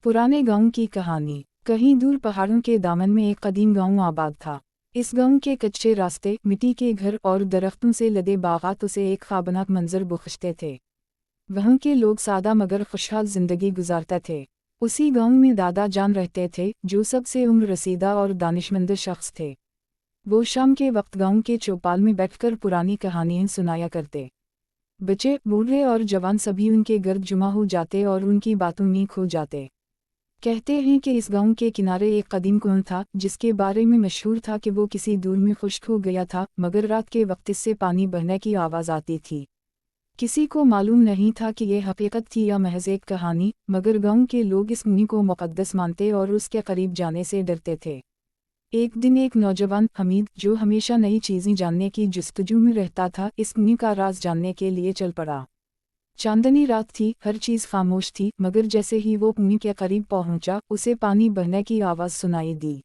पुराने गांव की कहानी। कहीं दूर पहाड़ों के दामन में एक कदीम गांव आबाद था। इस गांव के कच्चे रास्ते, मिट्टी के घर और दरख्तों से लदे बागात उसे एक ख्वाबनाक मंजर बख्शते थे। वहाँ के लोग सादा मगर खुशहाल जिंदगी गुजारते थे। उसी गांव में दादा जान रहते थे, जो सबसे उम्र रसीदा और दानिशमंद शख्स थे। वो शाम के वक्त गांव के चौपाल में बैठकर पुरानी कहानियां सुनाया करते। बच्चे, बूढ़े और जवान सभी उनके गर्द जुमा हो जाते और उनकी बातों में खो जाते। कहते हैं कि इस गांव के किनारे एक कदीम कुआं था, जिसके बारे में मशहूर था कि वो किसी दूर में खुश्क हो गया था, मगर रात के वक्त इससे पानी बहने की आवाज़ आती थी। किसी को मालूम नहीं था कि ये हकीकत थी या महज एक कहानी, मगर गांव के लोग इस कुएं को मुक़द्दस मानते और उसके करीब जाने से डरते थे। एक दिन एक नौजवान हमीद, जो हमेशा नई चीज़ें जानने की जुस्तजू में रहता था, इस कुएं का राज जानने के लिए चल पड़ा। चांदनी रात थी, हर चीज़ खामोश थी, मगर जैसे ही वो कुएं के करीब पहुंचा, उसे पानी बहने की आवाज़ सुनाई दी।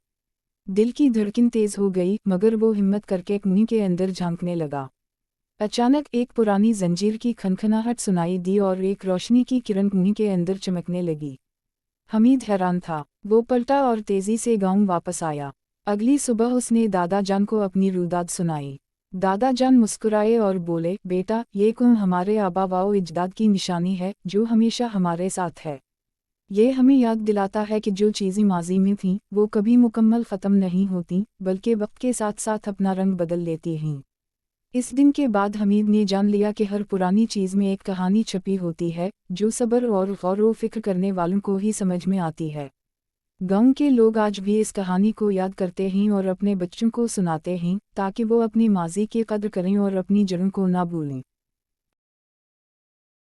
दिल की धड़कन तेज़ हो गई, मगर वो हिम्मत करके कुएं के अंदर झांकने लगा। अचानक एक पुरानी जंजीर की खनखनाहट सुनाई दी और एक रोशनी की किरण कुएं के अंदर चमकने लगी। हमीद हैरान था। वो पलटा और तेज़ी से गांव वापस आया। अगली सुबह उसने दादा जान को अपनी रुदाद सुनाई। दादा जान मुस्कुराए और बोले, बेटा, ये कुआं हमारे आबा व अजदाद की निशानी है, जो हमेशा हमारे साथ है। ये हमें याद दिलाता है कि जो चीज़ें माजी में थीं, वो कभी मुकम्मल ख़त्म नहीं होती, बल्कि वक्त के साथ साथ अपना रंग बदल लेती हैं। इस दिन के बाद हमीद ने जान लिया कि हर पुरानी चीज़ में एक कहानी छपी होती है, जो सब्र और गौर व फिक्र करने वालों को ही समझ में आती है। गांव के लोग आज भी इस कहानी को याद करते हैं और अपने बच्चों को सुनाते हैं, ताकि वो अपनी माजी की कद्र करें और अपनी जड़ों को ना भूलें।